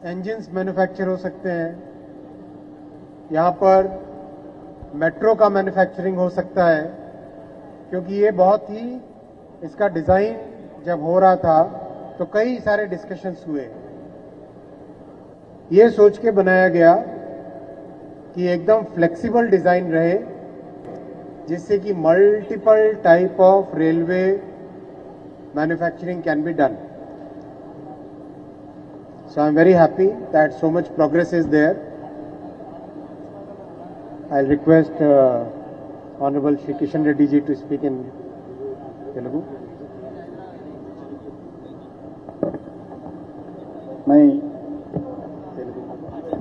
Engines manufacture हो सकते हैं, यहाँ पर मेट्रो का मैन्युफैक्चरिंग हो सकता है, क्योंकि ये बहुत ही इसका डिज़ाइन जब हो रहा था तो कई सारे डिस्कशंस हुए। ये सोच के बनाया गया कि एकदम फ्लेक्सिबल डिज़ाइन रहे, जिससे कि multiple type of railway manufacturing can be done. So I'm very happy that so much progress is there. I'll request Honorable Shri Kishan Reddy ji to speak in Telugu.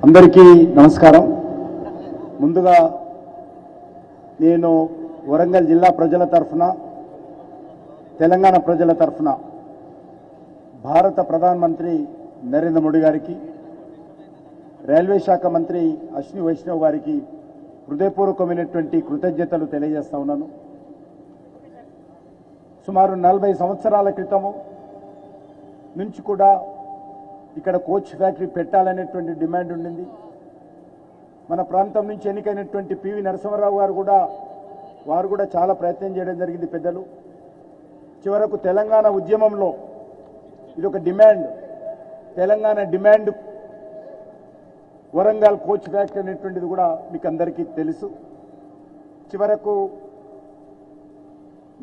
అందరికీ నమస్కారం. ముందుగా నేను వరంగల్ జిల్లా ప్రజల తరఫున, తెలంగాణ ప్రజల తరఫున భారత ప్రధానమంత్రి నరేంద్ర మోడీ గారికి, రైల్వే శాఖ మంత్రి అశ్విని వైష్ణవ్ గారికి హృదయపూర్వకమైనటువంటి కృతజ్ఞతలు తెలియజేస్తా ఉన్నాను. సుమారు 40 సంవత్సరాల క్రితము నుంచి కూడా ఇక్కడ కోచ్ ఫ్యాక్టరీ పెట్టాలనేటువంటి డిమాండ్ ఉండింది. మన ప్రాంతం నుంచి ఎన్నికైనటువంటి పివి నరసింహారావు గారు వారు కూడా చాలా ప్రయత్నం చేయడం జరిగింది పెద్దలు. చివరకు తెలంగాణ ఉద్యమంలో ఇది ఒక demand, Telangana demand Warangal coach factory అనేటువంటిది కూడా మీకు అందరికీ తెలుసు. చివరకు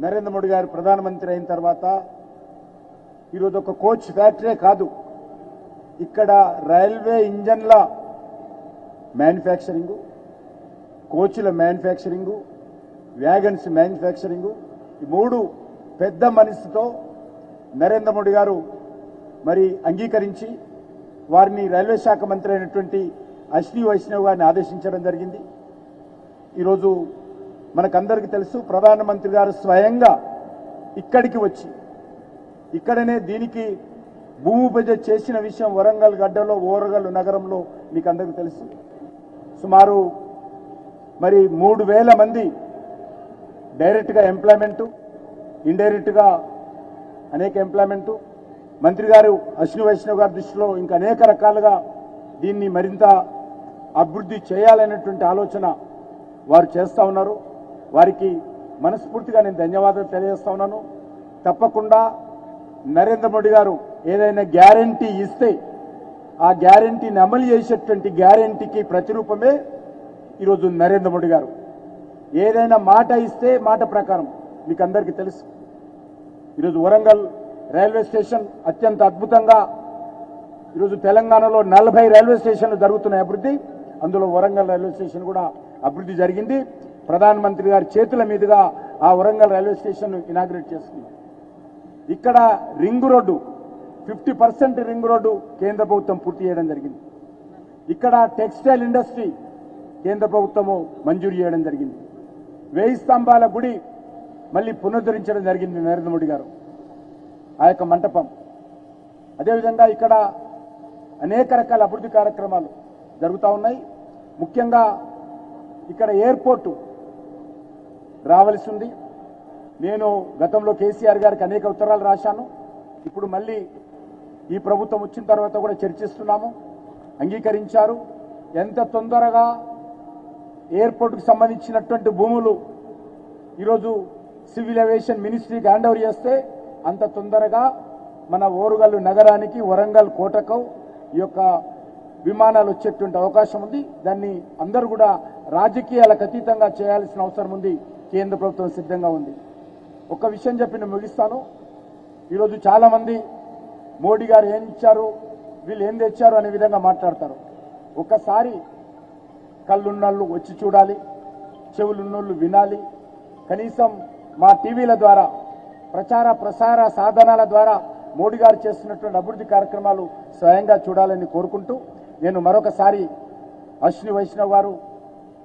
నరేంద్ర మోడీ గారు ప్రధానమంత్రి అయిన తర్వాత ఈరోజు ఒక కోచ్ ఫ్యాక్టరీ కాదు, ఇక్కడ రైల్వే ఇంజన్ల మ్యానుఫ్యాక్చరింగు, కోచ్ల మ్యానుఫ్యాక్చరింగు, వ్యాగన్స్ మ్యానుఫ్యాక్చరింగు, ఈ 3 పెద్ద మనసుతో నరేంద్ర మోడీ గారు మరి అంగీకరించి వారిని రైల్వే శాఖ మంత్రి అయినటువంటి అశ్విని వైష్ణవ్ గారిని ఆదేశించడం జరిగింది. ఈరోజు మనకందరికీ తెలుసు, ప్రధానమంత్రి గారు స్వయంగా ఇక్కడికి వచ్చి ఇక్కడనే దీనికి భూమి పూజ చేసిన విషయం వరంగల్ గడ్డలో, ఓరగల్ నగరంలో మీకు అందరికీ తెలుసు. సుమారు మరి 3000 మంది డైరెక్ట్గా ఎంప్లాయ్మెంటు, ఇండైరెక్ట్గా అనేక ఎంప్లాయ్మెంటు. మంత్రి గారు అశ్విని వైష్ణవ్ గారి దృష్టిలో ఇంకా అనేక రకాలుగా దీన్ని మరింత అభివృద్ధి చేయాలనేటువంటి ఆలోచన వారు చేస్తూ ఉన్నారు. వారికి మనస్ఫూర్తిగా నేను ధన్యవాదాలు తెలియజేస్తా ఉన్నాను. తప్పకుండా నరేంద్ర మోడీ గారు ఏదైనా గ్యారంటీ ఇస్తే ఆ గ్యారంటీని అమలు చేసేటువంటి గ్యారంటీకి ప్రతిరూపమే ఈరోజు నరేంద్ర మోడీ గారు. ఏదైనా మాట ఇస్తే మాట ప్రకారం, మీకు అందరికీ తెలుసు ఈరోజు వరంగల్ రైల్వే స్టేషన్ అత్యంత అద్భుతంగా ఈరోజు తెలంగాణలో 40 రైల్వే స్టేషన్లు జరుగుతున్నాయి అభివృద్ధి, అందులో వరంగల్ రైల్వే స్టేషన్ కూడా అభివృద్ధి జరిగింది. ప్రధానమంత్రి గారి చేతుల మీదుగా ఆ వరంగల్ రైల్వే స్టేషన్ ఇనాగ్రేట్ చేస్తుంది. ఇక్కడ రింగ్ రోడ్డు 50% రింగ్ రోడ్డు కేంద్ర ప్రభుత్వం పూర్తి చేయడం జరిగింది. ఇక్కడ టెక్స్టైల్ ఇండస్ట్రీ కేంద్ర ప్రభుత్వము మంజూరు చేయడం జరిగింది. 1000 స్తంభాల గుడి మళ్ళీ పునరుద్ధరించడం జరిగింది నరేంద్ర మోడీ గారు, ఆ యొక్క మంటపం. అదేవిధంగా ఇక్కడ అనేక రకాల అభివృద్ధి కార్యక్రమాలు జరుగుతూ ఉన్నాయి. ముఖ్యంగా ఇక్కడ ఎయిర్పోర్టు రావాల్సి ఉంది. నేను గతంలో కేసీఆర్ గారికి అనేక ఉత్తరాలు రాశాను. ఇప్పుడు మళ్ళీ ఈ ప్రభుత్వం వచ్చిన తర్వాత కూడా చర్చిస్తున్నాము, అంగీకరించారు. ఎంత తొందరగా ఎయిర్పోర్టుకు సంబంధించినటువంటి భూములు ఈరోజు సివిల్ ఏవియేషన్ మినిస్ట్రీకి హ్యాండ్ ఓవర్ చేస్తే అంత తొందరగా మన ఓరుగల్లు నగరానికి, వరంగల్ కోటకు ఈ యొక్క విమానాలు వచ్చేటువంటి అవకాశం ఉంది. దాన్ని అందరూ కూడా రాజకీయాలకు అతీతంగా చేయాల్సిన అవసరం ఉంది. కేంద్ర ప్రభుత్వం సిద్ధంగా ఉంది. ఒక విషయం చెప్పి నేను ముగిస్తాను. ఈరోజు చాలామంది మోడీ గారు ఏం ఇచ్చారు, వీళ్ళు ఏం తెచ్చారు అనే విధంగా మాట్లాడతారు. ఒకసారి కళ్ళున్నోళ్ళు వచ్చి చూడాలి, చెవులున్నోళ్ళు వినాలి. కనీసం మా టీవీల ద్వారా, ప్రచార ప్రసార సాధనాల ద్వారా మోడీ గారు చేస్తున్నటువంటి అభివృద్ధి కార్యక్రమాలు స్వయంగా చూడాలని కోరుకుంటూ, నేను మరొకసారి అశ్విని వైష్ణవ్ గారు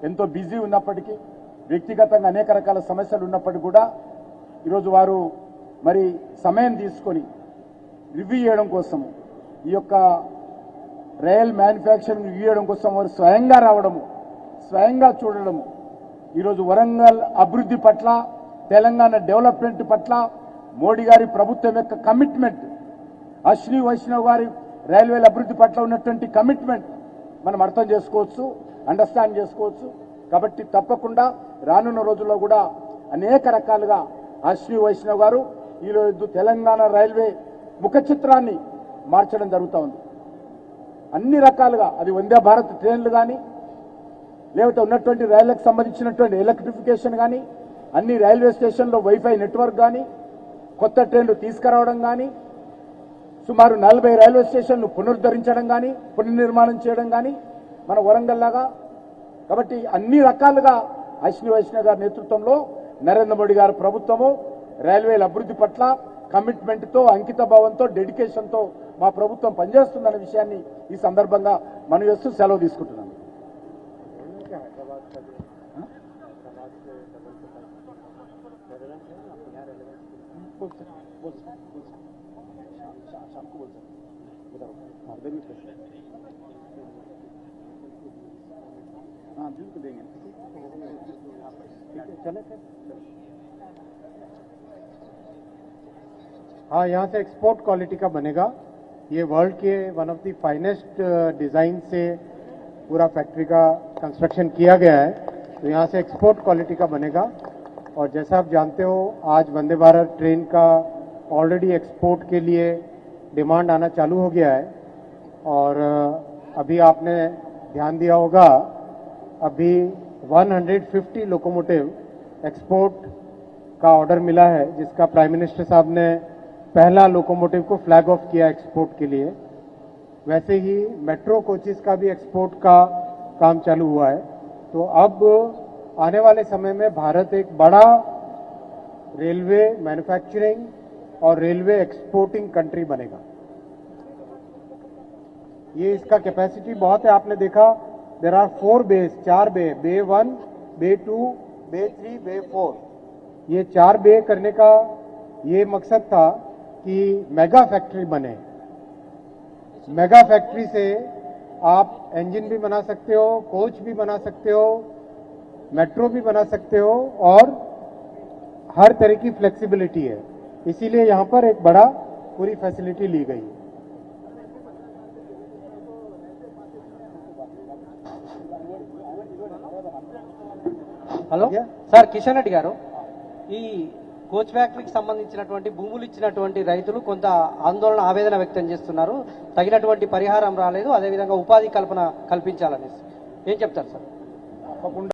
ఎంతో బిజీ ఉన్నప్పటికీ, వ్యక్తిగతంగా అనేక రకాల సమస్యలు ఉన్నప్పటికీ కూడా ఈరోజు వారు మరి సమయం తీసుకొని రివ్యూ చేయడం కోసం, ఈ యొక్క రైల్ మ్యానుఫ్యాక్చరింగ్ రివ్యూ చేయడం కోసం వారు స్వయంగా రావడము, స్వయంగా చూడడము, ఈరోజు వరంగల్ అభివృద్ధి పట్ల, తెలంగాణ డెవలప్మెంట్ పట్ల మోడీ గారి ప్రభుత్వం యొక్క కమిట్మెంట్, అశ్విని వైష్ణవ్ గారి రైల్వేల అభివృద్ధి పట్ల ఉన్నటువంటి కమిట్మెంట్ మనం అర్థం చేసుకోవచ్చు, అండర్స్టాండ్ చేసుకోవచ్చు. కాబట్టి తప్పకుండా రానున్న రోజుల్లో కూడా అనేక రకాలుగా అశ్విని వైష్ణవ్ గారు ఈరోజు తెలంగాణ రైల్వే ముఖ చిత్రాన్ని మార్చడం జరుగుతూ ఉంది. అన్ని రకాలుగా అది వందే భారత్ ట్రైన్లు కానీ, లేకపోతే ఉన్నటువంటి రైళ్లకు సంబంధించినటువంటి ఎలక్ట్రిఫికేషన్ కానీ, అన్ని రైల్వే స్టేషన్లో వైఫై నెట్వర్క్ కానీ, కొత్త ట్రైన్లు తీసుకురావడం కానీ, సుమారు 40 రైల్వే స్టేషన్లు పునరుద్ధరించడం కానీ, పునర్నిర్మాణం చేయడం కానీ మన వరంగల్ లాగా. కాబట్టి అన్ని రకాలుగా అశ్విని వైష్ణవ్ గారి నేతృత్వంలో నరేంద్ర మోడీ గారి ప్రభుత్వము రైల్వేల అభివృద్ధి పట్ల కమిట్మెంట్తో, అంకిత భావంతో, డెడికేషన్తో మా ప్రభుత్వం పనిచేస్తుందన్న విషయాన్ని ఈ సందర్భంగా మనం చేస్తూ సెలవు తీసుకుంటున్నాం. हाँ, यहाँ से एक्सपोर्ट क्वालिटी का बनेगा। ये वर्ल्ड के one of the finest design से पूरा फैक्ट्री का कंस्ट्रक्शन किया गया है, तो यहाँ से एक्सपोर्ट क्वालिटी का बनेगा। और जैसा आप जानते हो, आज वंदे भारत ट्रेन का ऑलरेडी एक्सपोर्ट के लिए डिमांड आना चालू हो गया है। और अभी आपने ध्यान दिया होगा, अभी 150 लोकोमोटिव एक्सपोर्ट का ऑर्डर मिला है, जिसका प्राइम मिनिस्टर साहब ने पहला लोकोमोटिव को फ्लैग ऑफ किया एक्सपोर्ट के लिए। वैसे ही मेट्रो कोचेस का भी एक्सपोर्ट का काम चालू हुआ है। तो अब आने वाले समय में भारत एक बड़ा रेलवे मैन्युफैक्चरिंग और रेलवे एक्सपोर्टिंग कंट्री बनेगा। ये इसका कैपेसिटी बहुत है। आपने देखा देयर आर 4 बेस, 4 बे, बे 1, बे 2, बे 3, बे 4। ये 4 बे करने का ये मकसद था कि मेगा फैक्ट्री बने। मेगा फैक्ट्री से आप इंजन भी बना सकते हो, कोच भी बना सकते हो, मेट्रो भी बना सकते हो, और हर तरह की फ्लेक्सिबिलिटी है। इसीलिए यहां पर एक बड़ा पूरी फैसिलिटी ली गई। హలో సార్, కిషన్ రెడ్డి గారు, ఈ కోచ్ ఫ్యాక్టరీకి సంబంధించినటువంటి భూములు ఇచ్చినటువంటి రైతులు కొంత ఆందోళన, ఆవేదన వ్యక్తం చేస్తున్నారు. తగినటువంటి పరిహారం రాలేదు, అదేవిధంగా ఉపాధి కల్పించాలనేసి ఏం చెప్తారు సార్? తప్పకుండా